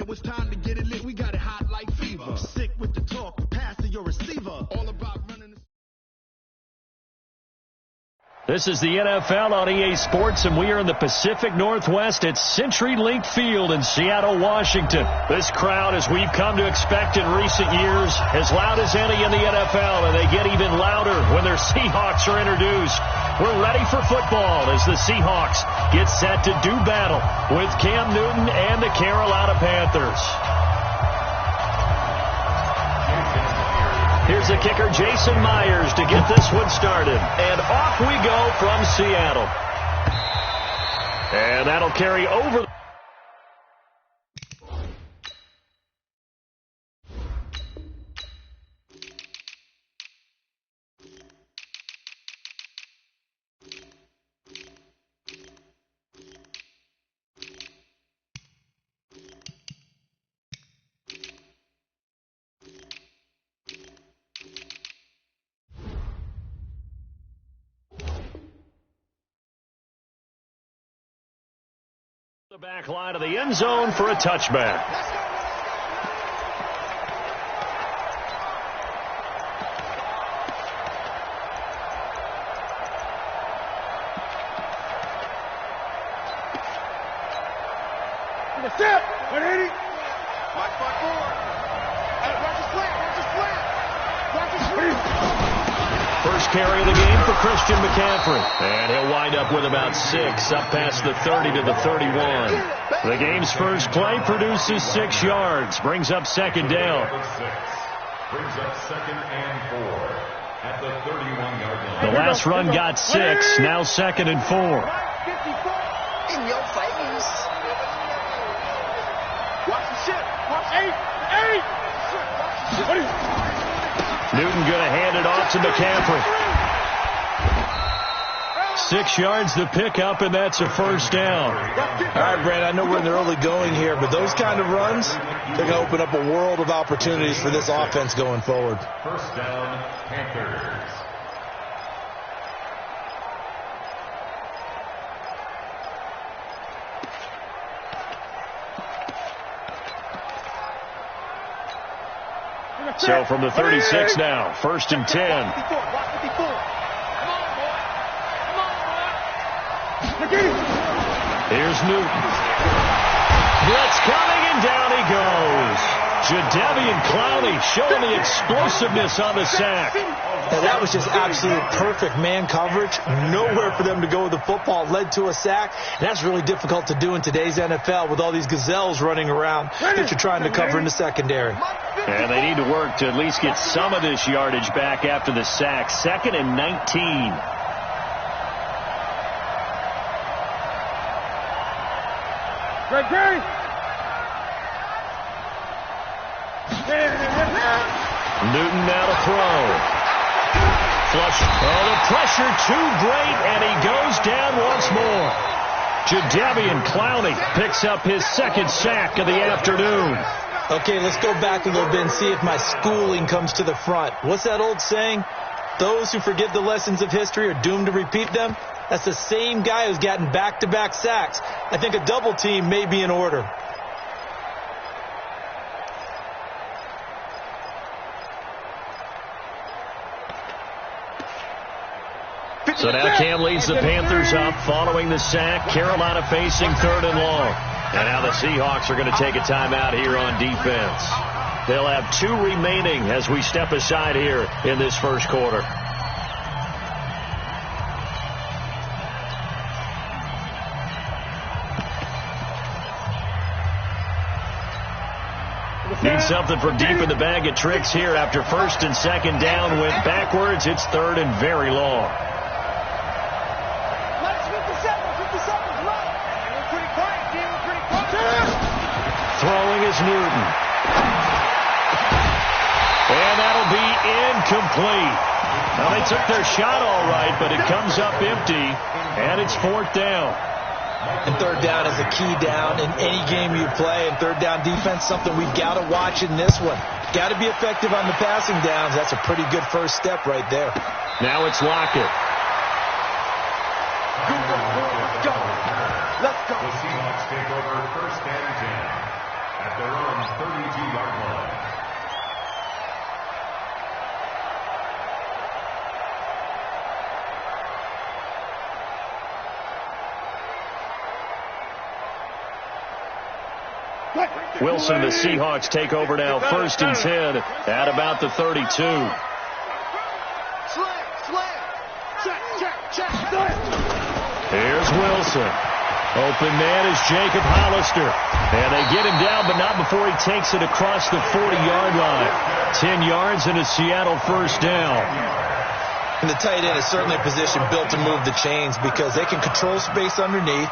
it was time to get it lit. We got it hot like fever. I'm sick with the talk, pass to your receiver. All about running the... This is the NFL on EA Sports, and we are in the Pacific Northwest at CenturyLink Field in Seattle, Washington. This crowd, as we've come to expect in recent years, as loud as any in the NFL, and they get even louder when their Seahawks are introduced. We're ready for football as the Seahawks get set to do battle with Cam Newton and the Carolina Panthers. Here's the kicker, Jason Myers, to get this one started. And off we go from Seattle. And that'll carry over. The back line of the end zone for a touchback. That's it. 180. Watch my board. Hey, watch the slant. Watch the slant. Watch the slant. First carry of the game for Christian McCaffrey. And he'll wind up with about 6, up past the 30 to the 31. The game's first play produces 6 yards, brings up second down. Brings up second and 4 at the 31-yard line. The last run got 6, now second and 4. In your face. Watch the shit. Watch 8. Newton going to hand it off to McCaffrey. 6 yards the pickup, and that's a first down. All right, Brad, I know we're in the early going here, but those kind of runs, they're going to open up a world of opportunities for this offense going forward. First down, Panthers. So from the 36 now, first and 10. Here's Newton. Blitz coming, and down he goes. Jadeveon Clowney showing the explosiveness on the sack. Now, that was just absolute perfect man coverage. Nowhere for them to go with the football. Led to a sack. And that's really difficult to do in today's NFL with all these gazelles running around that you're trying to cover in the secondary. And they need to work to at least get some of this yardage back after the sack. Second and 19. Newton now to throw. Flush. Oh, the pressure too great, and he goes down once more. Jadeveon Clowney picks up his second sack of the afternoon. Okay, let's go back a little bit and see if my schooling comes to the front. What's that old saying? Those who forget the lessons of history are doomed to repeat them. That's the same guy who's gotten back-to-back sacks. I think a double team may be in order. So now Cam leads the Panthers up following the sack. Carolina facing third and long. And now the Seahawks are going to take a timeout here on defense. They'll have 2 remaining as we step aside here in this first quarter. Need something from deep in the bag of tricks here after first and second down. Went backwards. It's third and very long. Throwing is Newton. And that'll be incomplete. Now, they took their shot all right, but it comes up empty, and it's fourth down. And third down is a key down in any game you play, and third down defense, something we've got to watch in this one. Got to be effective on the passing downs. That's a pretty good first step right there. Now it's Lockett. Let's go. The Seahawks take over first and 10 at their Wilson and the Seahawks take over now, 1st and 10 at about the 32. Here's Wilson. Open man is Jacob Hollister. And they get him down, but not before he takes it across the 40-yard line. 10 yards and a Seattle 1st down. And the tight end is certainly a position built to move the chains because they can control space underneath.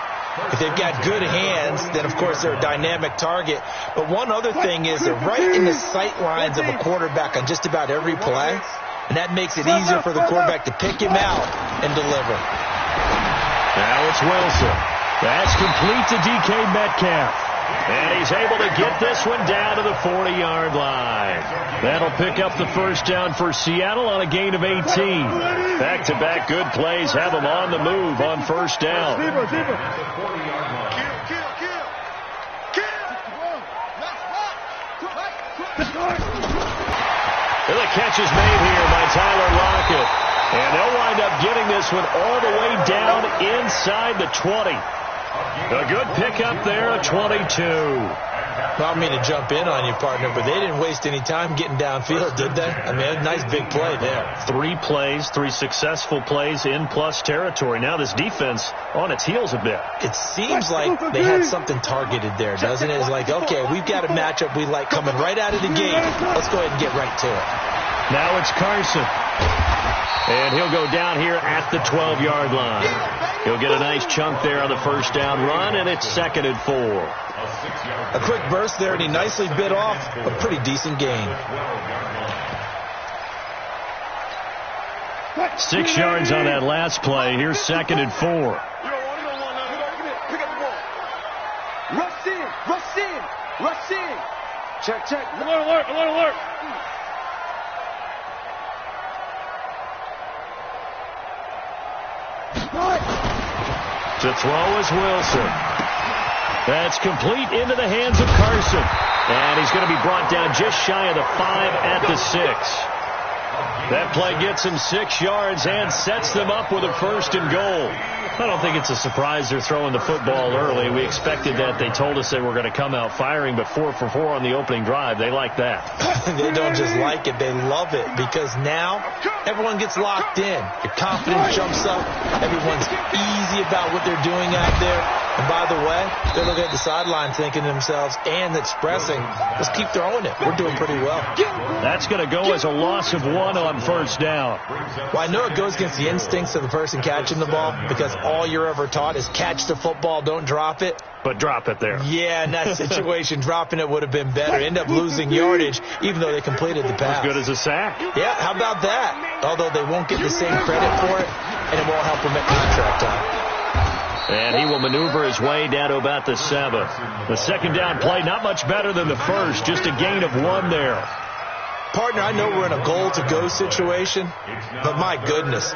If they've got good hands, then, of course, they're a dynamic target. But one other thing is they're right in the sight lines of a quarterback on just about every play. And that makes it easier for the quarterback to pick him out and deliver. Now it's Wilson. That's complete to DK Metcalf. And he's able to get this one down to the 40-yard line. That'll pick up the 1st down for Seattle on a gain of 18. Back-to-back good plays have them on the move on 1st down. And the catch is made here by Tyler Lockett. And they'll wind up getting this one all the way down inside the 20. A good pickup there, a 22. I don't mean to jump in on you, partner, but they didn't waste any time getting downfield, did they? I mean, a nice big play there. 3 plays, 3 successful plays in plus territory. Now this defense on its heels a bit. It seems like they had something targeted there, doesn't it? It's like, okay, we've got a matchup we like coming right out of the gate. Let's go ahead and get right to it. Now it's Carson. And he'll go down here at the 12-yard line. He'll get a nice chunk there on the 1st down run, and it's 2nd and 4. A quick burst there, and he nicely bit off a pretty decent gain. 6 yards on that last play. Here's 2nd and 4. Rush in, rush in, rush in. Check. Alert. To throw is Wilson. That's complete into the hands of Carson. And he's going to be brought down just shy of the 5 at the 6. That play gets him 6 yards and sets them up with a 1st and goal. I don't think it's a surprise they're throwing the football early. We expected that. They told us they were going to come out firing, but 4 for 4 on the opening drive. They like that. They don't just like it. They love it because now everyone gets locked in. Your confidence jumps up. Everyone's easy about what they're doing out there. And by the way, they're looking at the sideline thinking to themselves and expressing, let's keep throwing it. We're doing pretty well. That's going to go as a loss of 1 on 1st down. Well, I know it goes against the instincts of the person catching the ball because all you're ever taught is catch the football, don't drop it. But drop it there. Yeah, in that situation, dropping it would have been better. End up losing yardage, even though they completed the pass. As good as a sack. Yeah, how about that? Although they won't get the same credit for it, and it won't help them at contract time. And he will maneuver his way down to about the 7. The 2nd down play, not much better than the 1st. Just a gain of 1 there. Partner, I know we're in a goal-to-go situation, but my goodness,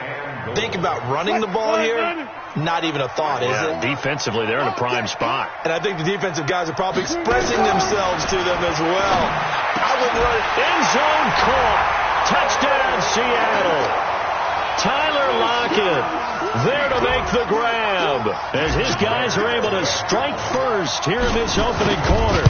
think about running the ball here. Not even a thought, is it? Defensively, they're in a prime spot. And I think the defensive guys are probably expressing themselves to them as well. I would run end zone caught. Touchdown, Seattle. Tyler Lockett there to make the grab as his guys are able to strike first here in this opening quarter.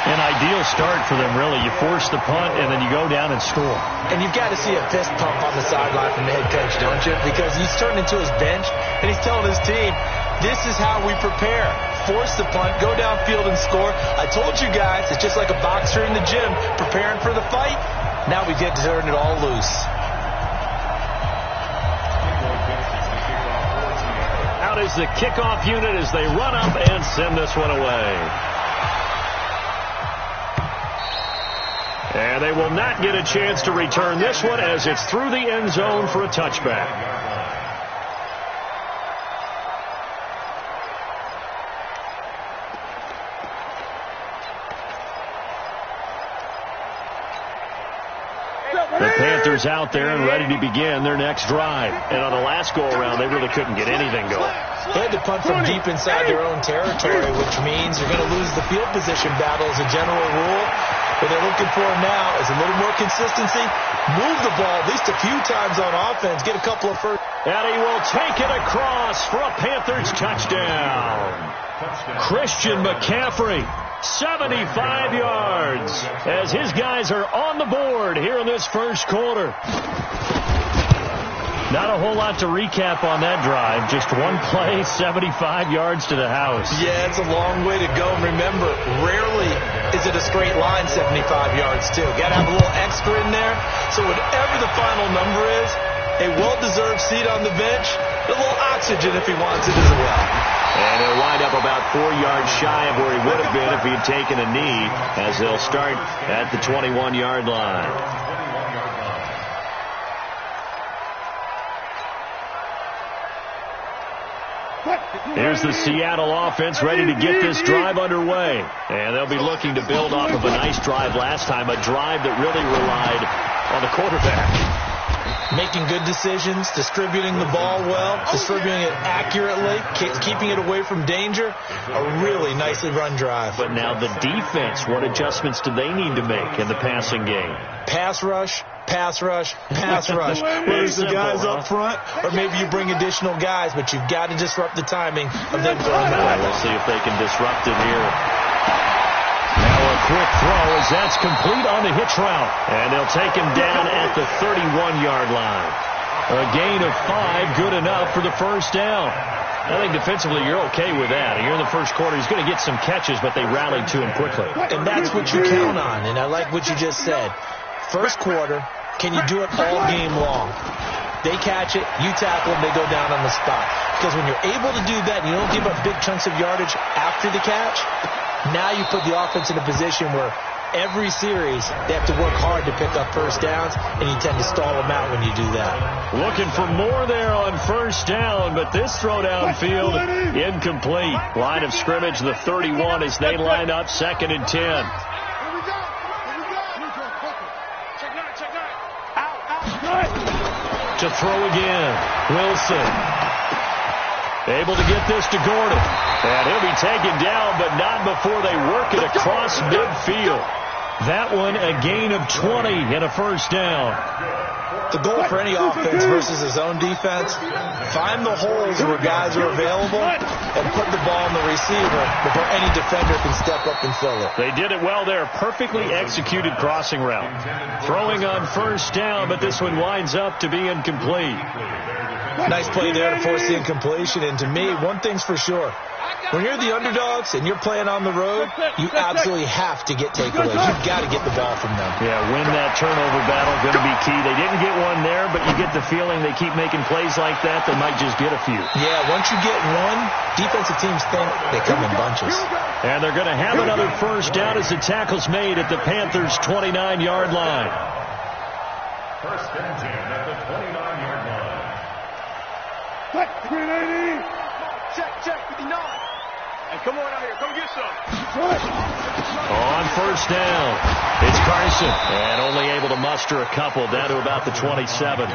An ideal start for them, really. You force the punt, and then you go down and score. And you've got to see a fist pump on the sideline from the head coach, don't you? Because he's turned into his bench, and he's telling his team, this is how we prepare. Force the punt, go downfield and score. I told you guys, it's just like a boxer in the gym preparing for the fight. Now we get to turn it all loose. Out is the kickoff unit as they run up and send this one away. And they will not get a chance to return this one as it's through the end zone for a touchback. The Panthers out there and ready to begin their next drive. And on the last go-around, they really couldn't get anything going. They had to punt from deep inside their own territory, which means you're going to lose the field position battle as a general rule. What they're looking for now is a little more consistency. Move the ball at least a few times on offense. Get a couple of first. And he will take it across for a Panthers touchdown. Christian McCaffrey, 75 yards, as his guys are on the board here in this first quarter. Not a whole lot to recap on that drive. Just one play, 75 yards to the house. Yeah, it's a long way to go. And remember, rarely is it a straight line 75 yards, too. Got to have a little extra in there. So whatever the final number is, a well-deserved seat on the bench, a little oxygen if he wants it as well. And he'll wind up about 4 yards shy of where he would have been if he had taken a knee, as they'll start at the 21-yard line. Here's the Seattle offense ready to get this drive underway. And they'll be looking to build off of a nice drive last time, a drive that really relied on the quarterback. Making good decisions, distributing the ball well, distributing it accurately, keeping it away from danger. A really nicely run drive. But now the defense, what adjustments do they need to make in the passing game? Pass rush, pass rush, pass rush. Whether it's the guys up front or maybe you bring additional guys, but you've got to disrupt the timing of them throwing the ball. We'll see if they can disrupt it here. Now a quick throw as that's complete on the hitch route. And they'll take him down at the 31-yard line. A gain of 5, good enough for the first down. I think defensively you're okay with that. Here in the first quarter, he's going to get some catches, but they rallied to him quickly. And that's what you count on, and I like what you just said. First quarter, can you do it all game long? They catch it, you tackle them, they go down on the spot. Because when you're able to do that and you don't give up big chunks of yardage after the catch, now you put the offense in a position where every series they have to work hard to pick up first downs, and you tend to stall them out when you do that. Looking for more there on first down, but this throw downfield incomplete. Line of scrimmage, the 31 as they line up 2nd and 10. To throw again, Wilson. Able to get this to Gordon. And he'll be taken down, but not before they work it across midfield. That one a gain of 20 and a first down. The goal for any offense versus his own defense, find the holes where guys are available and put the ball in the receiver before any defender can step up and fill it. They did it well there. Perfectly executed crossing route. Throwing on first down, but this one winds up to be incomplete. Nice play there to force the incompletion. And to me, one thing's for sure. When you're the underdogs and you're playing on the road, you absolutely have to get takeaways. You've got to get the ball from them. Yeah, win that turnover battle, going to be key. They didn't get one there, but you get the feeling they keep making plays like that, they might just get a few. Yeah, once you get one, defensive teams think they come in bunches. And they're going to have another first down as the tackle's made at the Panthers' 29-yard line. First and 10 at the 29-yard line. Check, 59. Hey, come on out here. Come get some. On first down, it's Carson. And only able to muster a couple down to about the 27.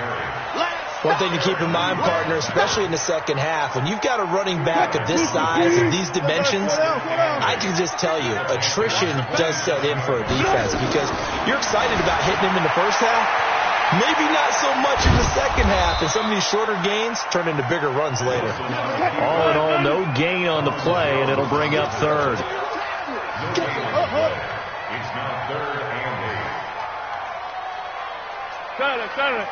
One thing to keep in mind, partner, especially in the second half, when you've got a running back of this size and these dimensions, I can just tell you, attrition does set in for a defense because you're excited about hitting him in the first half. Maybe not so much in the second half, and some of these shorter gains turn into bigger runs later. All in all, no gain on the play, and it'll bring up third. It's now 3rd and 8. Silent.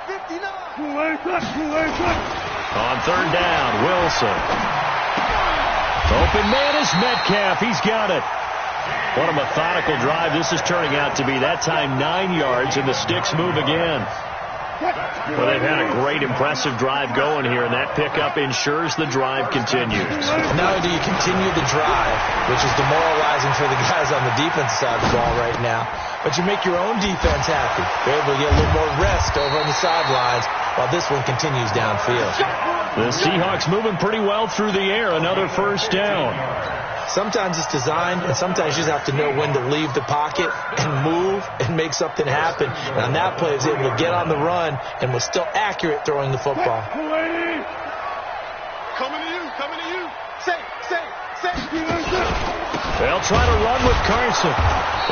59. On third down, Wilson. Open man is Metcalf. He's got it. What a methodical drive this is turning out to be. That time 9 yards, and the sticks move again. Well, they've had a great, impressive drive going here, and that pickup ensures the drive continues. Not only do you continue the drive, which is demoralizing for the guys on the defensive side of the ball right now, but you make your own defense happy. You're able to get a little more rest over on the sidelines while this one continues downfield. The Seahawks moving pretty well through the air. Another first down. Sometimes it's designed, and sometimes you just have to know when to leave the pocket and move and make something happen. And on that play, he was able to get on the run and was still accurate throwing the football. Coming to you. Say. They'll try to run with Carson.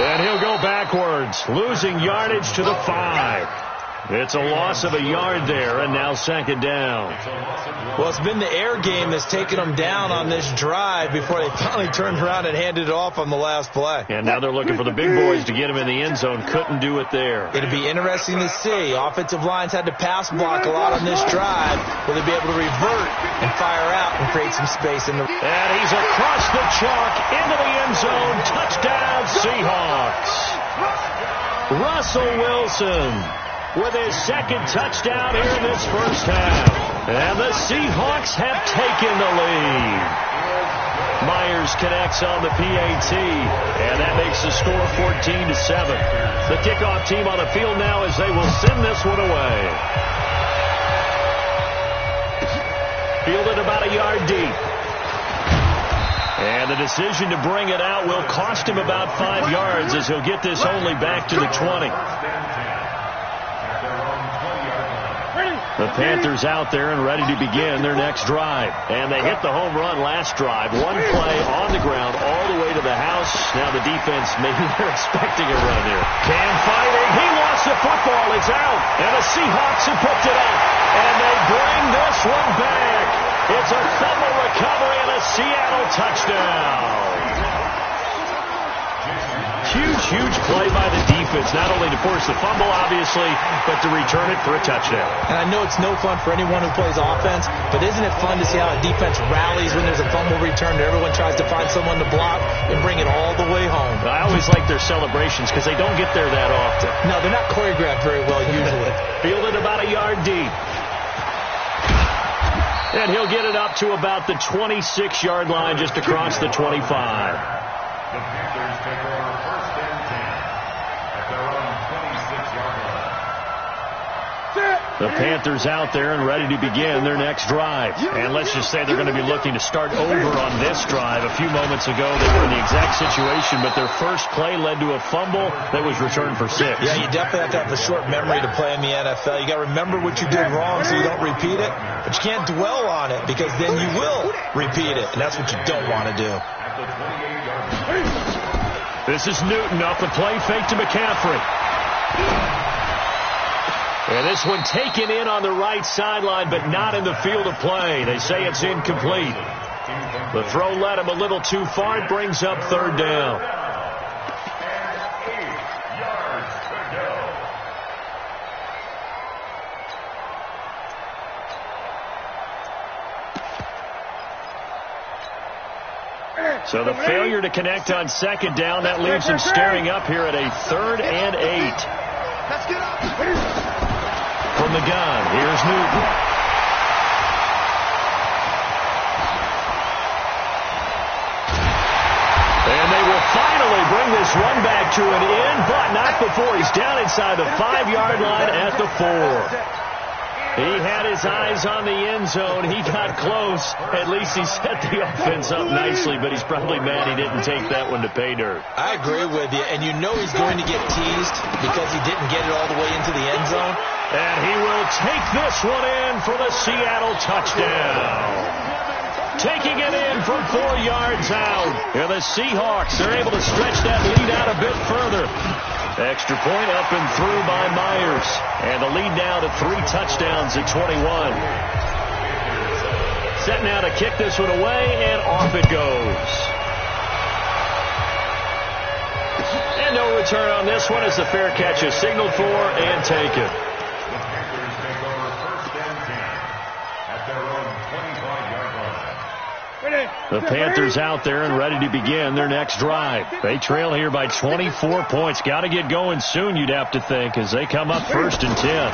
And he'll go backwards, losing yardage to the 5. It's a loss of a yard there, and now second down. Well, it's been the air game that's taken them down on this drive before they finally turned around and handed it off on the last play. And now they're looking for the big boys to get him in the end zone. Couldn't do it there. It'll be interesting to see. Offensive lines had to pass block a lot on this drive. Will they be able to revert and fire out and create some space in the... And he's across the chalk into the end zone. Touchdown, Seahawks. Russell Wilson with his second touchdown here in this first half. And the Seahawks have taken the lead. Myers connects on the PAT, and that makes the score 14-7. The kickoff team on the field now as they will send this one away. Fielded about a yard deep. And the decision to bring it out will cost him about 5 yards as he'll get this only back to the 20. The Panthers out there and ready to begin their next drive. And they hit the home run last drive. One play on the ground all the way to the house. Now the defense, maybe they're expecting a run here. Cam fighting. He lost the football. It's out. And the Seahawks have picked it up. And they bring this one back. It's a fumble recovery and a Seattle touchdown. Huge play by the defense, not only to force the fumble, obviously, but to return it for a touchdown. And I know it's no fun for anyone who plays offense, but isn't it fun to see how a defense rallies when there's a fumble return and everyone tries to find someone to block and bring it all the way home? I always like their celebrations because they don't get there that often. No, they're not choreographed very well usually. Fielded about a yard deep. And he'll get it up to about the 26-yard line just across the 25. The Panthers take over first and 10 at their own 26-yard line. The Panthers out there and ready to begin their next drive. And let's just say they're going to be looking to start over on this drive. A few moments ago, they were in the exact situation, but their first play led to a fumble that was returned for 6. Yeah, you definitely have to have a short memory to play in the NFL. You got to remember what you did wrong so you don't repeat it, but you can't dwell on it because then you will repeat it, and that's what you don't want to do. At the 28-yard line. This is Newton off the play fake to McCaffrey. And this one taken in on the right sideline, but not in the field of play. They say it's incomplete. The throw led him a little too far. It brings up third down. And 8 yards to go. So the failure to connect on second down, that leaves him staring up here at a 3rd and 8. Let's get up. From the gun, here's Newton. And they will finally bring this run back to an end, but not before he's down inside the 5-yard line at the 4. He had his eyes on the end zone. He got close. At least he set the offense up nicely, but he's probably mad he didn't take that one to pay dirt. I agree with you, and you know he's going to get teased because he didn't get it all the way into the end zone. And he will take this one in for the Seattle touchdown. Taking it in from 4 yards out. And the Seahawks are able to stretch that lead out a bit further. Extra point up and through by Myers. And the lead now to 3 touchdowns at 21. Set now to kick this one away, and off it goes. And no return on this one as the fair catch is signaled for and taken. The Panthers take over first and 10 at their own 25-yard line. The Panthers out there and ready to begin their next drive. They trail here by 24 points. Got to get going soon, you'd have to think, as they come up first and 10.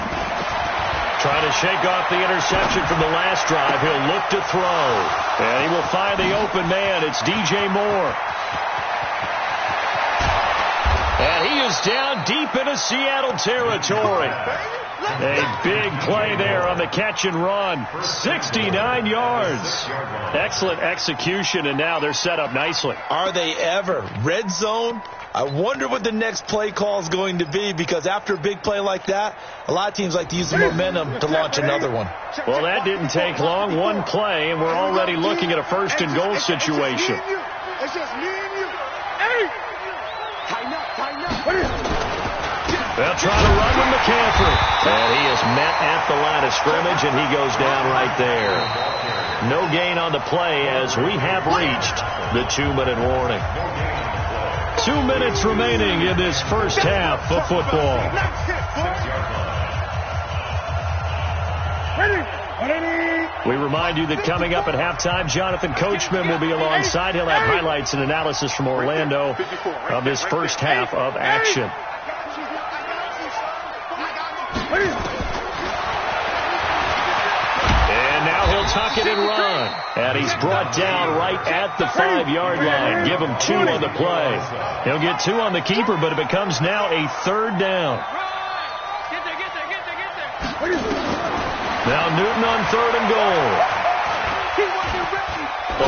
Trying to shake off the interception from the last drive. He'll look to throw. And he will find the open man. It's DJ Moore. And he is down deep into Seattle territory. A big play there on the catch and run. 69 yards. Excellent execution, and now they're set up nicely. Are they ever? Red zone? I wonder what the next play call is going to be, because after a big play like that, a lot of teams like to use the momentum to launch another one. Well, that didn't take long. One play, and we're already looking at a 1st and goal situation. It's just me and you. Hey! Tighten up, tighten up. They'll try to run with McCaffrey. And he is met at the line of scrimmage, and he goes down right there. No gain on the play as we have reached the 2-minute warning. 2 minutes remaining in this first half of football. We remind you that coming up at halftime, Jonathan Coachman will be alongside. He'll have highlights and analysis from Orlando of this first half of action. And now he'll tuck it and run. And he's brought down right at the 5-yard line. Give him 2 on the play. He'll get 2 on the keeper, but it becomes now a 3rd down. Now Newton on 3rd and goal.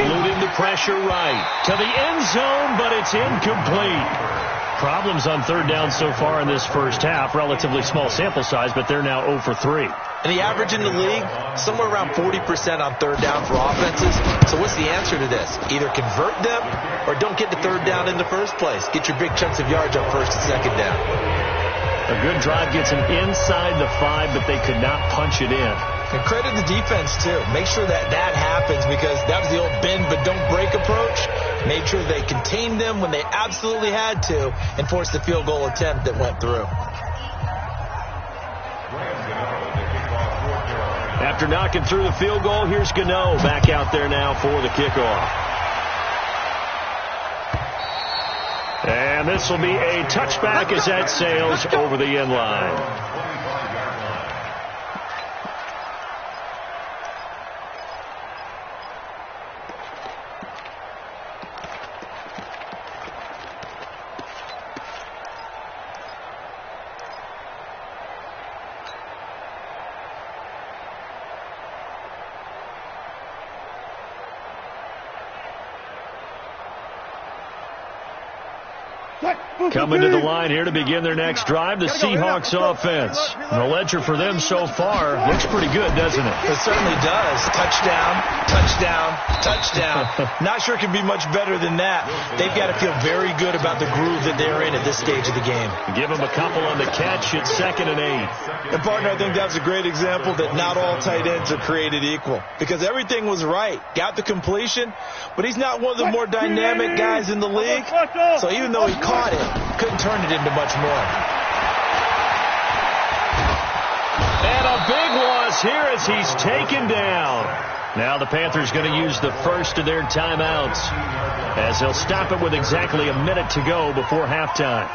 Eluding the pressure right to the end zone, but it's incomplete. Problems on 3rd down so far in this first half. Relatively small sample size, but they're now 0 for 3. And the average in the league, somewhere around 40% on 3rd down for offenses. So what's the answer to this? Either convert them or don't get to 3rd down in the first place. Get your big chunks of yards on 1st and 2nd down. A good drive gets them inside the 5, but they could not punch it in. And credit the defense, too. Make sure that happens, because that was the old bend but don't break approach. Made sure they contained them when they absolutely had to and forced the field goal attempt that went through. After knocking through the field goal, here's Gano back out there now for the kickoff. And this will be a touchback as that sails over the end line. Coming to the line here to begin their next drive, the Seahawks offense. The ledger for them so far looks pretty good, doesn't it? It certainly does. Touchdown, touchdown, touchdown. Not sure it can be much better than that. They've got to feel very good about the groove that they're in at this stage of the game. Give them a couple on the catch. It's 2nd and 8. And, partner, I think that's a great example that not all tight ends are created equal, because everything was right. Got the completion, but he's not one of the more dynamic guys in the league. So even though he caught it, couldn't turn it into much more. And a big loss here as he's taken down. Now the Panthers going to use the first of their timeouts, as they'll stop it with exactly a minute to go before halftime.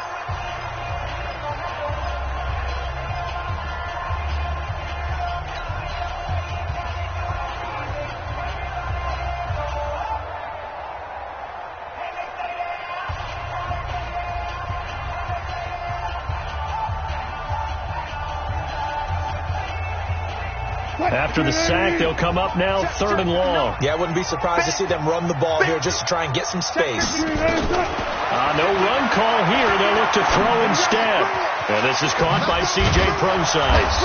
After the sack, they'll come up now 3rd and long. Yeah, I wouldn't be surprised to see them run the ball here just to try and get some space. No run call here. They'll look to throw instead. And this is caught by C.J. Prosise.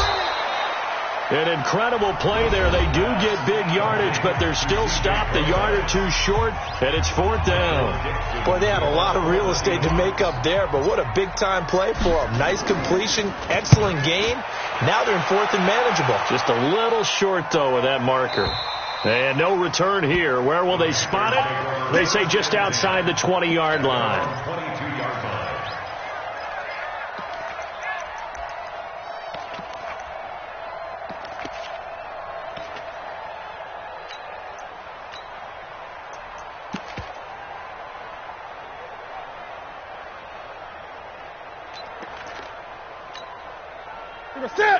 An incredible play there. They do get big yardage, but they're still stopped a yard or 2 short, and it's 4th down. Boy, they had a lot of real estate to make up there, but what a big-time play for them. Nice completion, excellent game. Now they're in 4th and manageable. Just a little short, though, with that marker. And no return here. Where will they spot it? They say just outside the 20-yard line.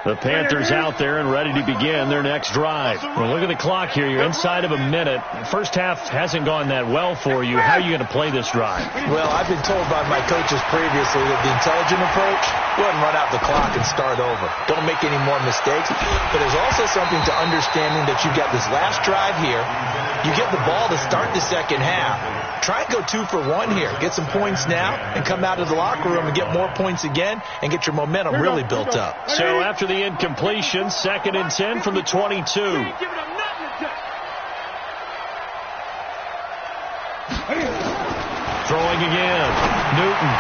The Panthers out there and ready to begin their next drive. Well, look at the clock here. You're inside of a minute. First half hasn't gone that well for you. How are you going to play this drive? Well, I've been told by my coaches previously that the intelligent approach, go ahead and run out the clock and start over. Don't make any more mistakes. But there's also something to understanding that you got this last drive here. You get the ball to start the second half. Try and go 2 for 1 here. Get some points now and come out of the locker room and get more points again and get your momentum really built up. So after the incompletion, 2nd and 10 from the 22. Throwing again. Newton.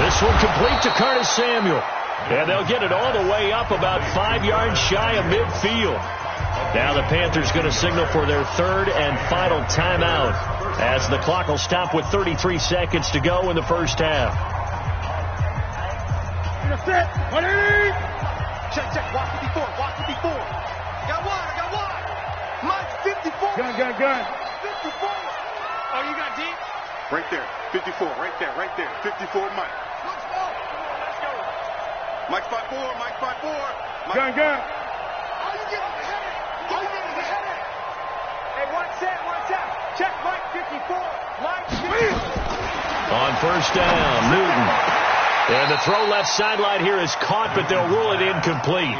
This one complete to Curtis Samuel. And they'll get it all the way up about 5 yards shy of midfield. Now the Panthers going to signal for their third and final timeout as the clock will stop with 33 seconds to go in the first half. Check. Watch 54. Got one. Mike, 54. Gun. 54. Oh, you got deep? Right there. 54. Right there. 54, Mike. Let's go. Mike 54. Gun. All you get is a headache. Hey, one set. Check Mike 54. Mike 54. On first down, Newton. And the throw left sideline here is caught, but they'll rule it incomplete.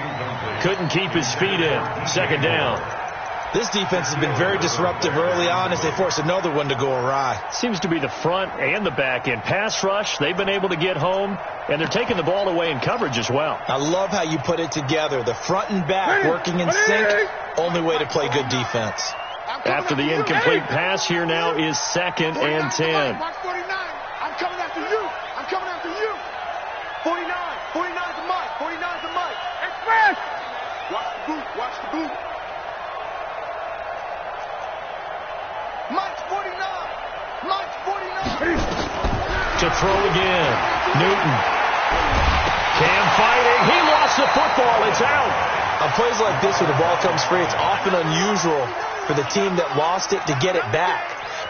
Couldn't keep his feet in. Second down. This defense has been very disruptive early on as they force another one to go awry. Seems to be the front and the back end. Pass rush, they've been able to get home, and they're taking the ball away in coverage as well. I love how you put it together. The front and back working in sync, only way to play good defense. After the incomplete pass, here now is 2nd and 10. Mark 49. I'm coming after you. 49 to Mike. Express. Watch the boot. Mike's 49. To throw again. Newton. Cam fighting. He lost the football. It's out. On plays like this where the ball comes free, it's often unusual for the team that lost it to get it back.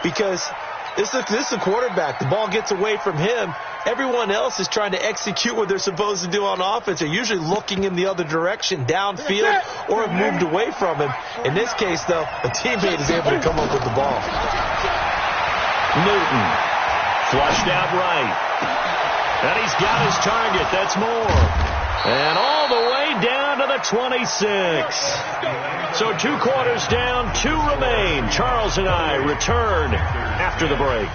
Because this is a quarterback. The ball gets away from him. Everyone else is trying to execute what they're supposed to do on offense. They're usually looking in the other direction, downfield, or have moved away from him. In this case, though, a teammate is able to come up with the ball. Newton. Flushed out right. And he's got his target. That's more. And all the way down to the 26. So 2 quarters down, 2 remain. Charles and I return after the break.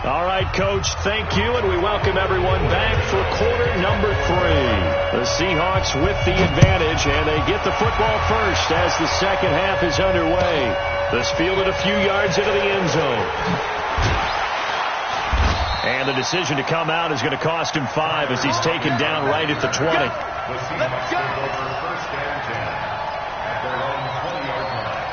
All right, Coach, thank you, and we welcome everyone back for quarter number 3. The Seahawks with the advantage, and they get the football first as the second half is underway. This fielded a few yards into the end zone. And the decision to come out is going to cost him 5 as he's taken down right at the 20. The Seahawks take over first and 10 at their own 20-yard line.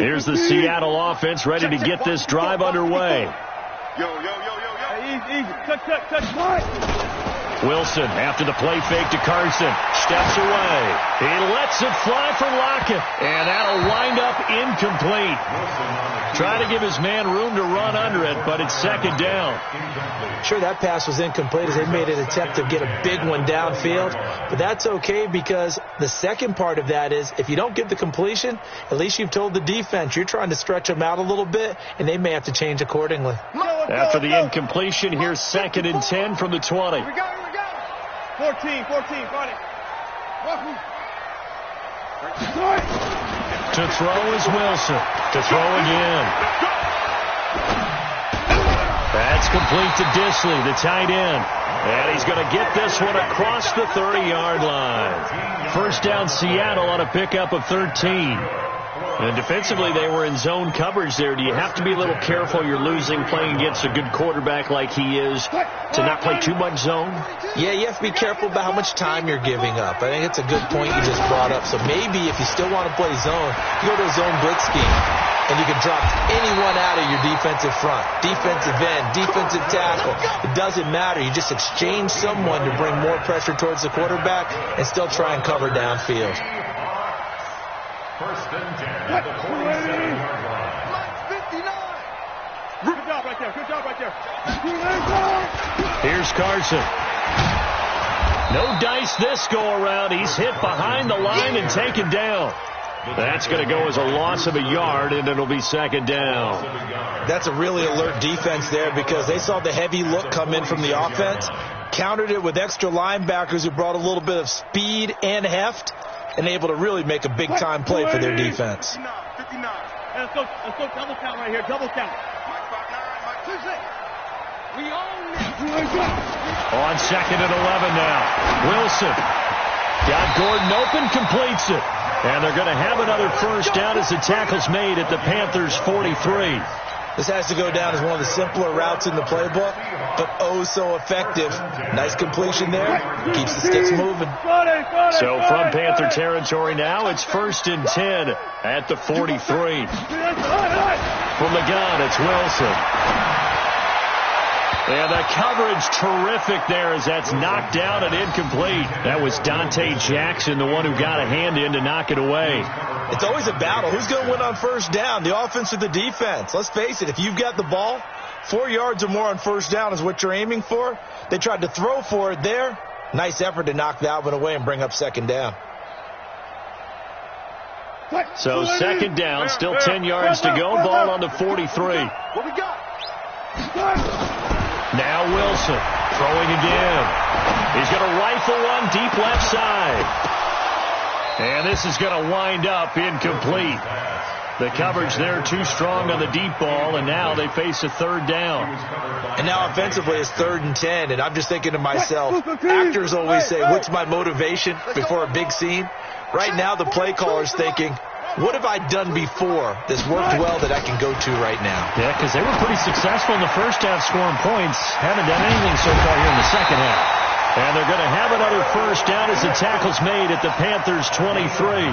Here's the Seattle offense ready to get this drive underway. Yo. Easy. Touch. Wilson, after the play fake to Carson, steps away. He lets it fly for Lockett, and that'll wind up incomplete. Trying to give his man room to run under it, but it's second down. Sure, that pass was incomplete as they made an attempt to get a big one downfield, but that's okay because the second part of that is if you don't get the completion, at least you've told the defense you're trying to stretch them out a little bit, and they may have to change accordingly. After the incompletion, here's 2nd and 10 from the 20. Here we go. 14, got it. To throw is Wilson. To throw again. That's complete to Disley, the tight end. And he's going to get this one across the 30-yard line. First down, Seattle on a pickup of 13. And defensively, they were in zone coverage there. Do you have to be a little careful? You're losing playing against a good quarterback like he is to not play too much zone? Yeah, you have to be careful about how much time you're giving up. I think it's a good point you just brought up. So maybe if you still want to play zone, you go to a zone blitz scheme, and you can drop anyone out of your defensive front, defensive end, defensive tackle. It doesn't matter. You just exchange someone to bring more pressure towards the quarterback and still try and cover downfield. First and 10 at the 47-yard line. Good job right there. Here's Carson. No dice this go around. He's hit behind the line and taken down. That's going to go as a loss of a yard, and it'll be second down. That's a really alert defense there because they saw the heavy look come in from the offense, countered it with extra linebackers who brought a little bit of speed and heft, and able to really make a big-time play for their defense. 59. Let's go double count right here. Double count. Mike 59. Mike 26. On 2nd and 11 now. Wilson got Gordon open, completes it. And they're going to have another first down as the tackle's made at the Panthers' 43. This has to go down as one of the simpler routes in the playbook, but oh so effective. Nice completion there. Keeps the sticks moving. So from Panther territory now, it's 1st and 10 at the 43. From the gun, it's Wilson. And the coverage terrific there as that's knocked down and incomplete. That was Dante Jackson, the one who got a hand in to knock it away. It's always a battle. Who's going to win on first down, the offense or the defense? Let's face it, if you've got the ball, 4 yards or more on first down is what you're aiming for. They tried to throw for it there. Nice effort to knock that one away and bring up 2nd down. So 2nd down, still 10 yards to go. Ball on the 43. What we got? Now Wilson throwing again. He's going to rifle one deep left side. And this is going to wind up incomplete. The coverage there too strong on the deep ball, and now they face a 3rd down. And now offensively it's 3rd and 10, and I'm just thinking to myself, actors always say, what's my motivation before a big scene? Right now the play caller's thinking, what have I done before that's worked well that I can go to right now? Yeah, because they were pretty successful in the first half scoring points. Haven't done anything so far here in the second half. And they're going to have another first down as the tackle's made at the Panthers' 23.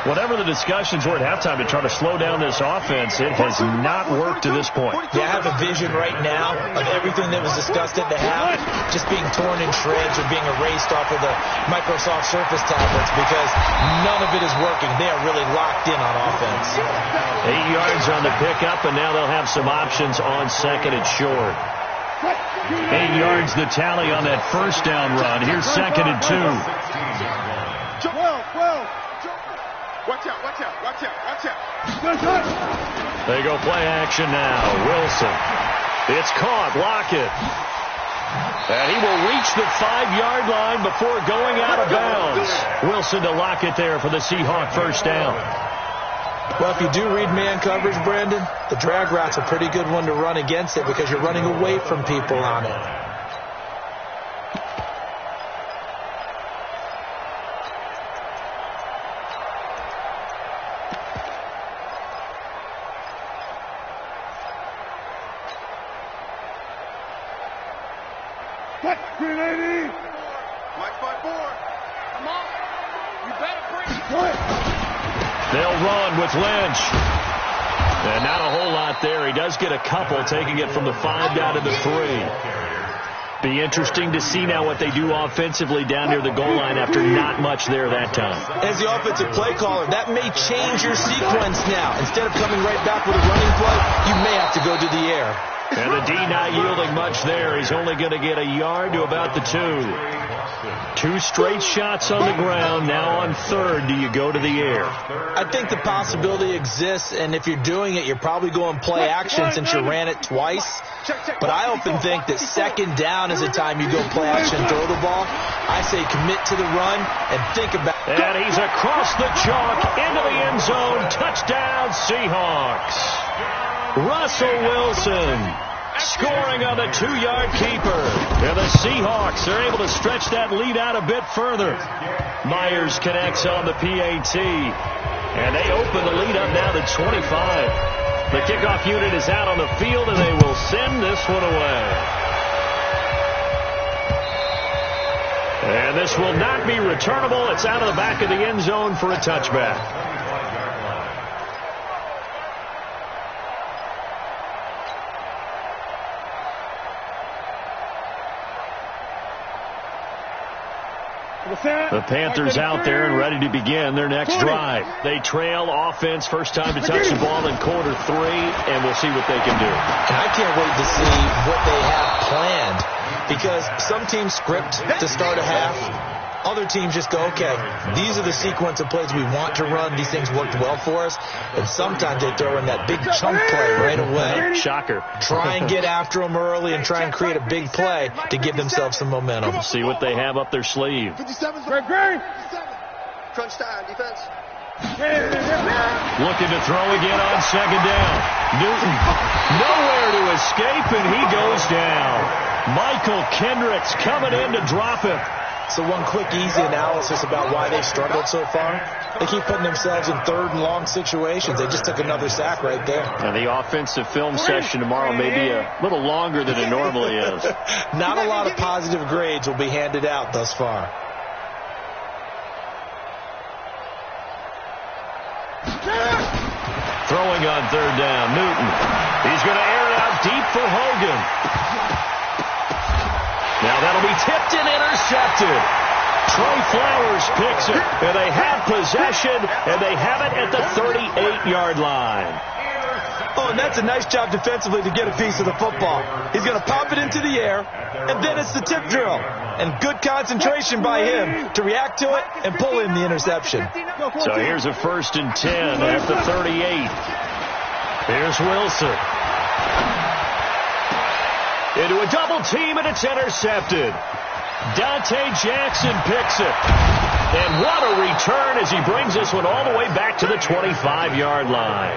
Whatever the discussions were at halftime to try to slow down this offense, it has not worked to this point. Yeah, I have a vision right now of everything that was discussed at the half just being torn in shreds or being erased off of the Microsoft Surface tablets because none of it is working. They are really locked in on offense. 8 yards on the pickup, and now they'll have some options on 2nd and short. 8 yards the tally on that first down run. Here's 2nd and 2. Watch out, watch out, watch out, watch out. They go play action now. Wilson. It's caught. Lockett. And he will reach the 5-yard line before going out of bounds. Wilson to Lockett there for the Seahawk first down. Well, if you do read man coverage, Brandon, the drag route's a pretty good one to run against it because you're running away from people on it. They'll run with Lynch. And not a whole lot there. He does get a couple, taking it from the 5 down to the 3. Be interesting to see now what they do offensively down near the goal line after not much there that time. As the offensive play caller, that may change your sequence now. Instead of coming right back with a running play, you may have to go to the air. And the D not yielding much there. He's only going to get a yard to about the 2. 2 straight shots on the ground. Now on 3rd, do you go to the air? I think the possibility exists, and if you're doing it, you're probably going play action since you ran it twice. But I often think that 2nd down is the time you go play action, throw the ball. I say commit to the run and think about it. And he's across the chalk into the end zone. Touchdown, Seahawks. Russell Wilson scoring on the 2-yard keeper. And the Seahawks are able to stretch that lead out a bit further. Myers connects on the PAT. And they open the lead up now to 25. The kickoff unit is out on the field, and they will send this one away. And this will not be returnable. It's out of the back of the end zone for a touchback. The Panthers out there and ready to begin their next drive. They trail offense, first time to touch the ball in quarter 3, and we'll see what they can do. And I can't wait to see what they have planned because some teams script to start a half. Other teams just go, okay, these are the sequence of plays we want to run. These things worked well for us. And sometimes they throw in that big chunk play right away. Shocker. Try and get after them early and try and create a big play to give themselves some momentum. See what they have up their sleeve. 57. Crunch time, defense. looking to throw again on second down. Newton nowhere to escape, and he goes down. Michael Kendricks coming in to drop him. So one quick, easy analysis about why they've struggled so far. They keep putting themselves in third and long situations. They just took another sack right there. And the offensive film session tomorrow may be a little longer than it normally is. Not a lot of positive grades will be handed out thus far. Throwing on third down, Newton. He's going to air it out deep for Hogan. Now that'll be tipped and intercepted. Trey Flowers picks it, and they have possession, and they have it at the 38-yard line. Oh, and that's a nice job defensively to get a piece of the football. He's going to pop it into the air, and then it's the tip drill. And good concentration by him to react to it and pull in the interception. So here's a 1st and 10 at the 38. Here's Wilson. Into a double team, and it's intercepted. Dante Jackson picks it. And what a return as he brings this one all the way back to the 25-yard line.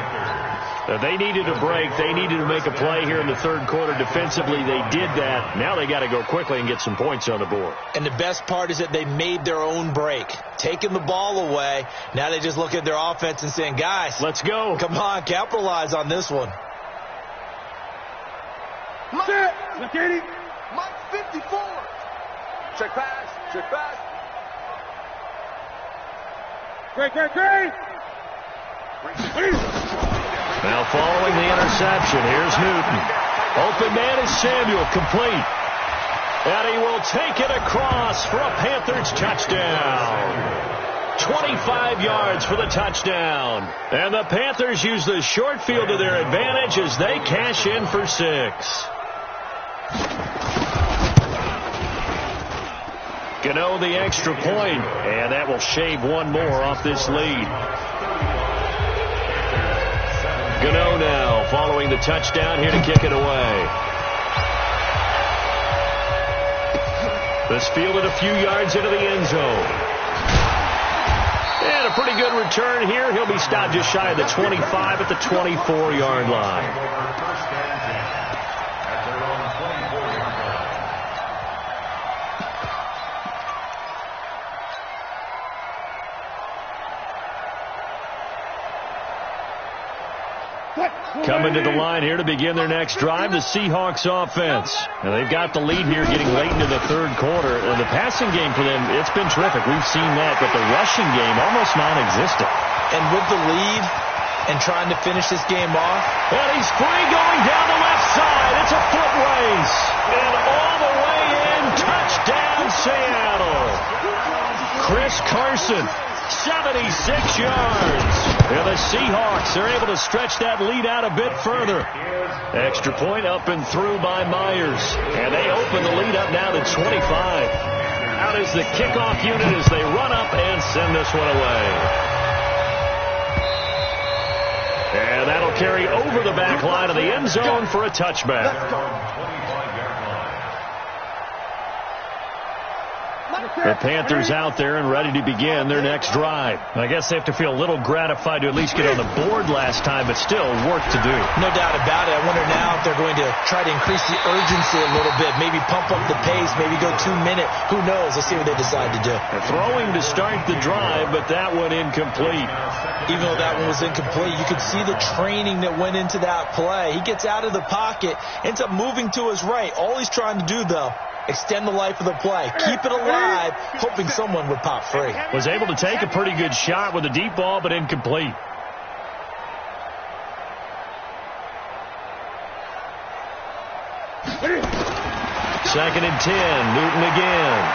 They needed a break. They needed to make a play here in the third quarter. Defensively, they did that. Now they got to go quickly and get some points on the board. And the best part is that they made their own break. Taking the ball away. Now they just look at their offense and saying, guys, let's go. Come on, capitalize on this one. Mike 54. Check pass. Check pass. Great. Now following the interception, here's Newton. Open man is Samuel, complete. And he will take it across for a Panthers touchdown. 25 yards for the touchdown. And the Panthers use the short field to their advantage as they cash in for 6. Gano the extra point, and that will shave one more off this lead. Gano now following the touchdown here to kick it away. This fielded a few yards into the end zone. And a pretty good return here. He'll be stopped just shy of the 25 at the 24-yard line. Coming to the line here to begin their next drive, the Seahawks offense. And they've got the lead here getting late into the third quarter. And the passing game for them, it's been terrific. We've seen that, but the rushing game almost non-existent. And with the lead and trying to finish this game off. And he's free going down the left side. It's a foot race. And all the way in, touchdown Seattle. Chris Carson. 76 yards. And the Seahawks are able to stretch that lead out a bit further. Extra point up and through by Myers. And they open the lead up now to 25. Out is the kickoff unit as they run up and send this one away. And that'll carry over the back line of the end zone for a touchback. The Panthers out there and ready to begin their next drive. I guess they have to feel a little gratified to at least get on the board last time, but still work to do. No doubt about it. I wonder now if they're going to try to increase the urgency a little bit, maybe pump up the pace, maybe go 2 minute. Who knows? Let's see what they decide to do. They're throwing to start the drive, but that one incomplete. Even though that one was incomplete, you could see the training that went into that play. He gets out of the pocket, ends up moving to his right. All he's trying to do, though, extend the life of the play. Keep it alive, hoping someone would pop free. Was able to take a pretty good shot with a deep ball, but incomplete. Second and 10. Newton again.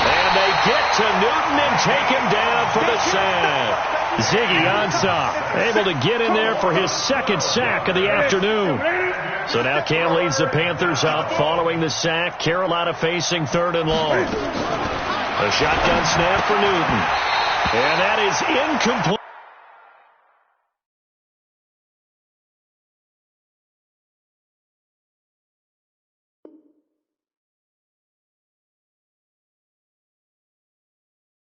And they get to Newton and take him down for the sack. Ziggy Ansah able to get in there for his second sack of the afternoon. So now Cam leads the Panthers up following the sack. Carolina facing 3rd and long. A shotgun snap for Newton. And that is incomplete.